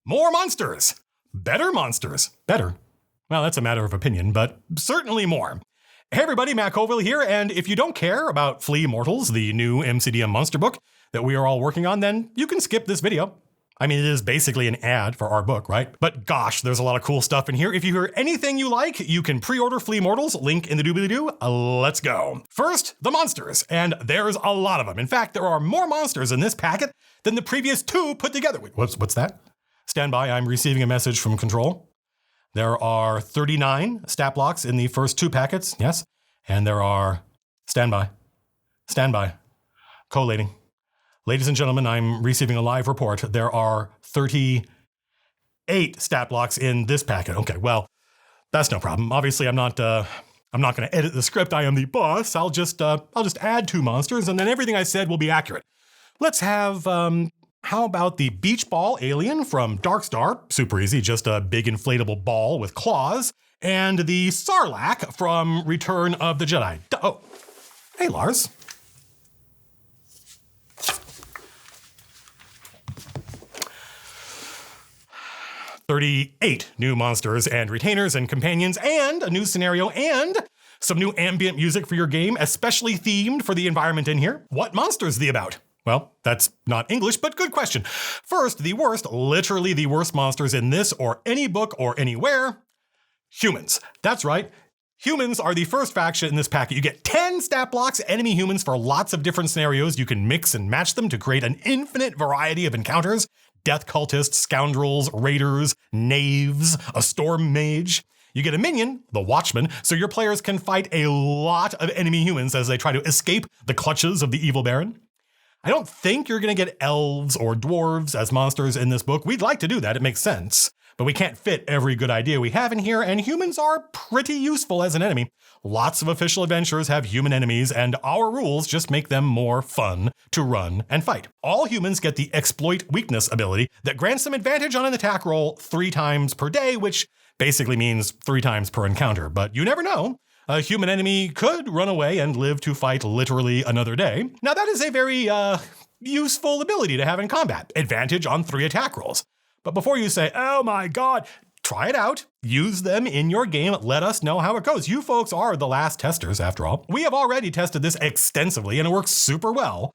More monsters. Better monsters. Better? Well, that's a matter of opinion, but certainly more. Hey everybody, Matt Colville here, and if you don't care about Flea Mortals, the new MCDM monster book that we are all working on, then you can skip this video. I mean, it is basically an ad for our book, right? But gosh, there's a lot of cool stuff in here. If you hear anything you like, you can pre-order Flea Mortals, link in the doobly-doo. Let's go. First, the monsters, and there's a lot of them. In fact, there are more monsters in this packet than the previous two put together. Wait, what's that? Stand by, I'm receiving a message from Control. There are 39 stat blocks in the first two packets, yes. And there are, stand by, collating. Ladies and gentlemen, I'm receiving a live report. There are 38 stat blocks in this packet. Okay, well, that's no problem. Obviously, I'm not going to edit the script. I am the boss. I'll just add two monsters, and then everything I said will be accurate. Let's have, how about the beach ball alien from Darkstar? Super easy, just a big inflatable ball with claws. And the Sarlacc from Return of the Jedi. Oh, hey Lars. $38 new monsters and retainers and companions and a new scenario and some new ambient music for your game, especially themed for the environment in here. What monster is the about? Well, that's not English, but good question. First, the worst, literally the worst monsters in this or any book or anywhere, humans. That's right. Humans are the first faction in this packet. You get 10 stat blocks, enemy humans for lots of different scenarios. You can mix and match them to create an infinite variety of encounters. Death cultists, scoundrels, raiders, knaves, a storm mage. You get a minion, the Watchman, so your players can fight a lot of enemy humans as they try to escape the clutches of the evil Baron. I don't think you're going to get elves or dwarves as monsters in this book. We'd like to do that, it makes sense. But we can't fit every good idea we have in here, and humans are pretty useful as an enemy. Lots of official adventures have human enemies, and our rules just make them more fun to run and fight. All humans get the exploit weakness ability that grants them advantage on an attack roll 3 times per day, which basically means 3 times per encounter. But you never know. A human enemy could run away and live to fight literally another day. Now that is a very useful ability to have in combat. Advantage on 3 attack rolls. But before you say, oh my God, try it out. Use them in your game. Let us know how it goes. You folks are the last testers, after all. We have already tested this extensively and it works super well.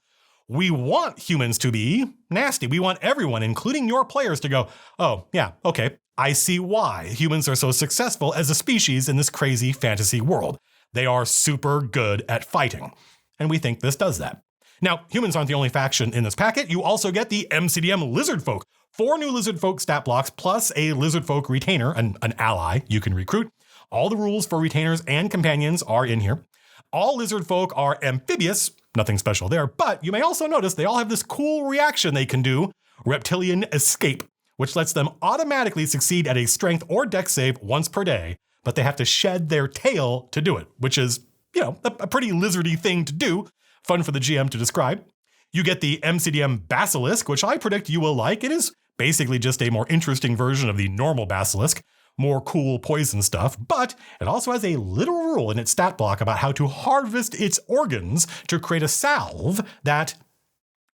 We want humans to be nasty. We want everyone, including your players, to go, oh yeah, okay, I see why humans are so successful as a species in this crazy fantasy world. They are super good at fighting. And we think this does that. Now, humans aren't the only faction in this packet. You also get the MCDM Lizard Folk. 4 new Lizard Folk stat blocks, plus a Lizard Folk retainer, an ally you can recruit. All the rules for retainers and companions are in here. All Lizard Folk are amphibious, nothing special there, but you may also notice they all have this cool reaction they can do, Reptilian Escape, which lets them automatically succeed at a strength or dex save once per day, but they have to shed their tail to do it, which is, a pretty lizardy thing to do. Fun for the GM to describe. You get the MCDM Basilisk, which I predict you will like. It is basically just a more interesting version of the normal Basilisk, more cool poison stuff, but it also has a literal rule in its stat block about how to harvest its organs to create a salve that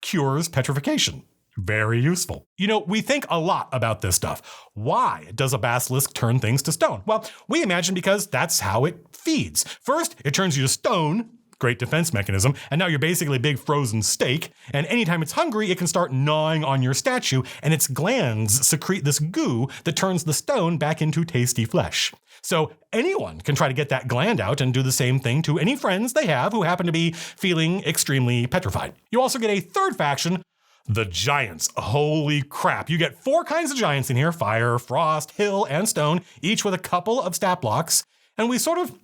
cures petrification. Very useful. We think a lot about this stuff. Why does a basilisk turn things to stone? Well, we imagine because that's how it feeds. First, it turns you to stone. Great defense mechanism, and now you're basically a big frozen steak, and anytime it's hungry, it can start gnawing on your statue, and its glands secrete this goo that turns the stone back into tasty flesh. So anyone can try to get that gland out and do the same thing to any friends they have who happen to be feeling extremely petrified. You also get a third faction, the Giants. Holy crap. You get 4 kinds of giants in here, fire, frost, hill, and stone, each with a couple of stat blocks, and we started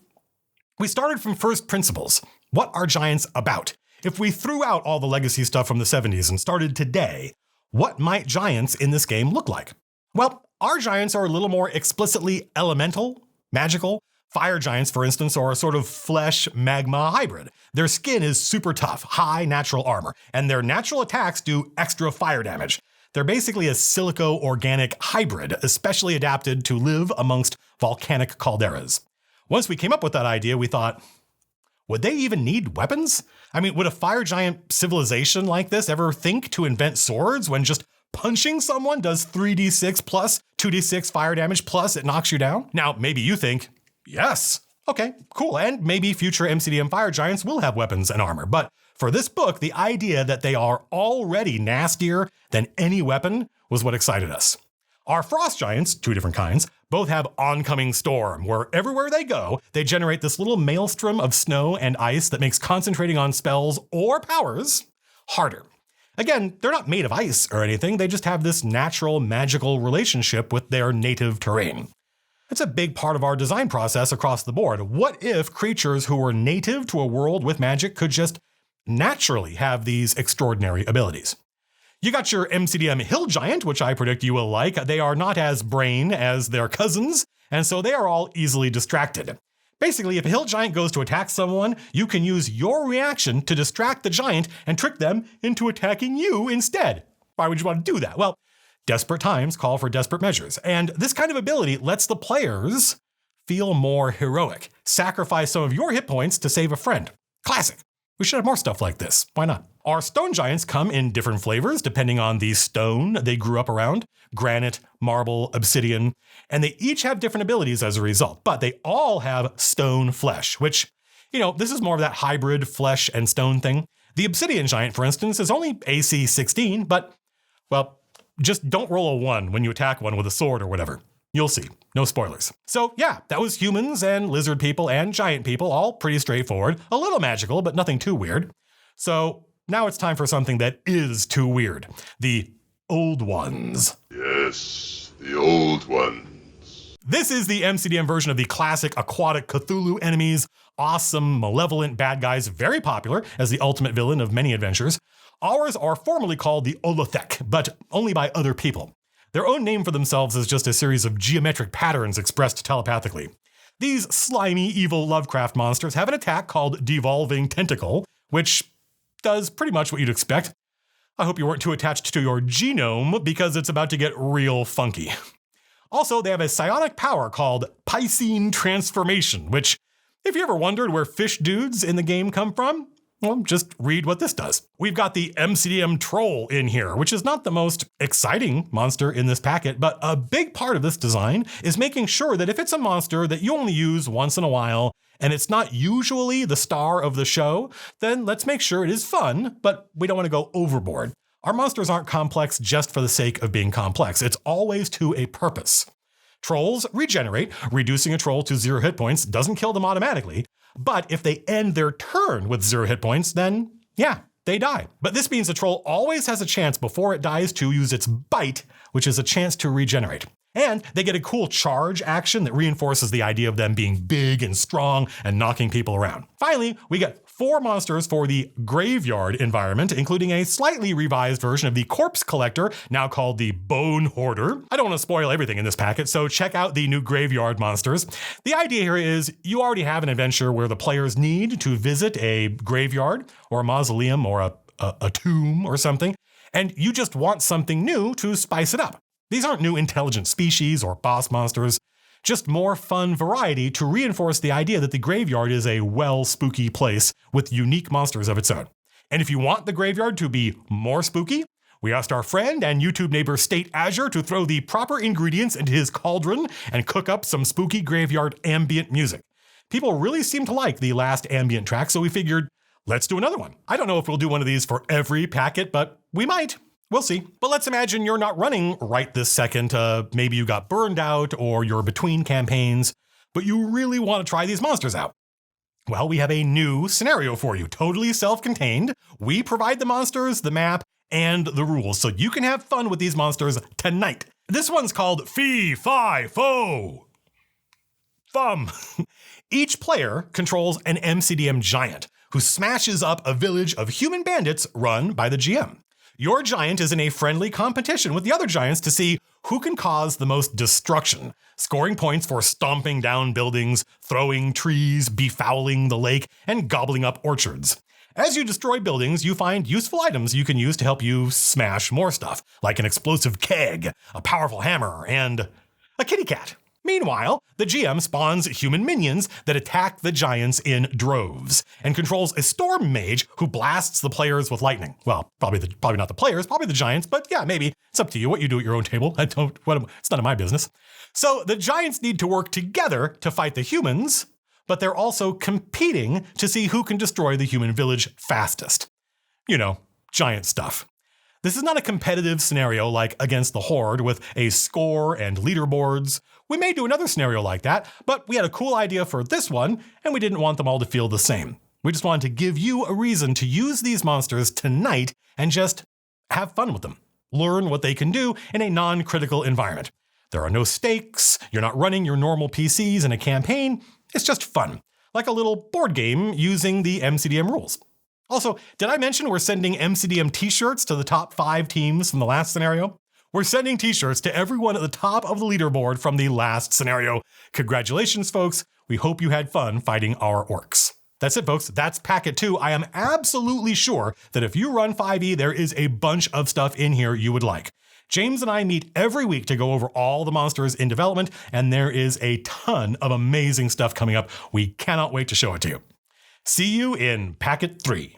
from first principles. What are giants about? If we threw out all the legacy stuff from the 70s and started today, what might giants in this game look like? Well, our giants are a little more explicitly elemental, magical. Fire giants, for instance, are a sort of flesh magma hybrid. Their skin is super tough, high natural armor, and their natural attacks do extra fire damage. They're basically a silico-organic hybrid, especially adapted to live amongst volcanic calderas. Once we came up with that idea, we thought, would they even need weapons? I mean, would a fire giant civilization like this ever think to invent swords when just punching someone does 3d6 plus 2d6 fire damage plus it knocks you down? Now, maybe you think, yes. Okay, cool. And maybe future MCDM fire giants will have weapons and armor. But for this book, the idea that they are already nastier than any weapon was what excited us. Our frost giants, 2 different kinds, both have oncoming storm, where everywhere they go, they generate this little maelstrom of snow and ice that makes concentrating on spells or powers harder. Again, they're not made of ice or anything, they just have this natural magical relationship with their native terrain. It's a big part of our design process across the board. What if creatures who were native to a world with magic could just naturally have these extraordinary abilities? You got your MCDM Hill Giant, which I predict you will like. They are not as brain as their cousins, and so they are all easily distracted. Basically, if a Hill Giant goes to attack someone, you can use your reaction to distract the giant and trick them into attacking you instead. Why would you want to do that? Well, desperate times call for desperate measures, and this kind of ability lets the players feel more heroic. Sacrifice some of your hit points to save a friend. Classic. We should have more stuff like this. Why not? Our stone giants come in different flavors depending on the stone they grew up around. Granite, marble, obsidian, and they each have different abilities as a result, but they all have stone flesh, which, this is more of that hybrid flesh and stone thing. The obsidian giant, for instance, is only AC 16, but, well, just don't roll a 1 when you attack one with a sword or whatever. You'll see. No spoilers. So yeah, that was humans and lizard people and giant people, all pretty straightforward, a little magical, but nothing too weird. So now it's time for something that is too weird. The Old Ones. Yes, the Old Ones. This is the MCDM version of the classic aquatic Cthulhu enemies, awesome, malevolent bad guys, very popular as the ultimate villain of many adventures. Ours are formally called the Olothek, but only by other people. Their own name for themselves is just a series of geometric patterns expressed telepathically. These slimy, evil Lovecraft monsters have an attack called Devolving Tentacle, which does pretty much what you'd expect. I hope you weren't too attached to your genome, because it's about to get real funky. Also, they have a psionic power called Piscine Transformation, which, if you ever wondered where fish dudes in the game come from, well, just read what this does. We've got the MCDM Troll in here, which is not the most exciting monster in this packet, but a big part of this design is making sure that if it's a monster that you only use once in a while, and it's not usually the star of the show, then let's make sure it is fun, but we don't want to go overboard. Our monsters aren't complex just for the sake of being complex. It's always to a purpose. Trolls regenerate. Reducing a troll to 0 hit points doesn't kill them automatically. But if they end their turn with 0 hit points, then yeah, they die. But this means the troll always has a chance before it dies to use its bite, which is a chance to regenerate. And they get a cool charge action that reinforces the idea of them being big and strong and knocking people around. Finally, we get 4 monsters for the graveyard environment, including a slightly revised version of the corpse collector, now called the Bone Hoarder. I don't want to spoil everything in this packet, so check out the new graveyard monsters. The idea here is you already have an adventure where the players need to visit a graveyard or a mausoleum or a tomb or something, and you just want something new to spice it up. These aren't new intelligent species or boss monsters, just more fun variety to reinforce the idea that the graveyard is a spooky place with unique monsters of its own. And if you want the graveyard to be more spooky, we asked our friend and YouTube neighbor State Azure to throw the proper ingredients into his cauldron and cook up some spooky graveyard ambient music. People really seem to like the last ambient track, so we figured, let's do another one. I don't know if we'll do one of these for every packet, but we might. We'll see. But let's imagine you're not running right this second. Maybe you got burned out or you're between campaigns, but you really want to try these monsters out. Well, we have a new scenario for you, totally self-contained. We provide the monsters, the map, and the rules, so you can have fun with these monsters tonight. This one's called Fi-Fa-Fo-Fum. Each player controls an MCDM giant who smashes up a village of human bandits run by the GM. Your giant is in a friendly competition with the other giants to see who can cause the most destruction, scoring points for stomping down buildings, throwing trees, befouling the lake, and gobbling up orchards. As you destroy buildings, you find useful items you can use to help you smash more stuff, like an explosive keg, a powerful hammer, and a kitty cat. Meanwhile, the GM spawns human minions that attack the giants in droves and controls a storm mage who blasts the players with lightning. Well, probably not the players, probably the giants, but yeah, maybe. It's up to you what you do at your own table. It's none of my business. So the giants need to work together to fight the humans, but they're also competing to see who can destroy the human village fastest. You know, giant stuff. This is not a competitive scenario like Against the Horde with a score and leaderboards. We may do another scenario like that, but we had a cool idea for this one, and we didn't want them all to feel the same. We just wanted to give you a reason to use these monsters tonight and just have fun with them. Learn what they can do in a non-critical environment. There are no stakes, you're not running your normal PCs in a campaign, it's just fun. Like a little board game using the MCDM rules. Also, did I mention we're sending MCDM t-shirts to the top 5 teams from the last scenario? We're sending t-shirts to everyone at the top of the leaderboard from the last scenario. Congratulations, folks. We hope you had fun fighting our orcs. That's it, folks. That's Packet 2. I am absolutely sure that if you run 5e, there is a bunch of stuff in here you would like. James and I meet every week to go over all the monsters in development, and there is a ton of amazing stuff coming up. We cannot wait to show it to you. See you in Packet 3.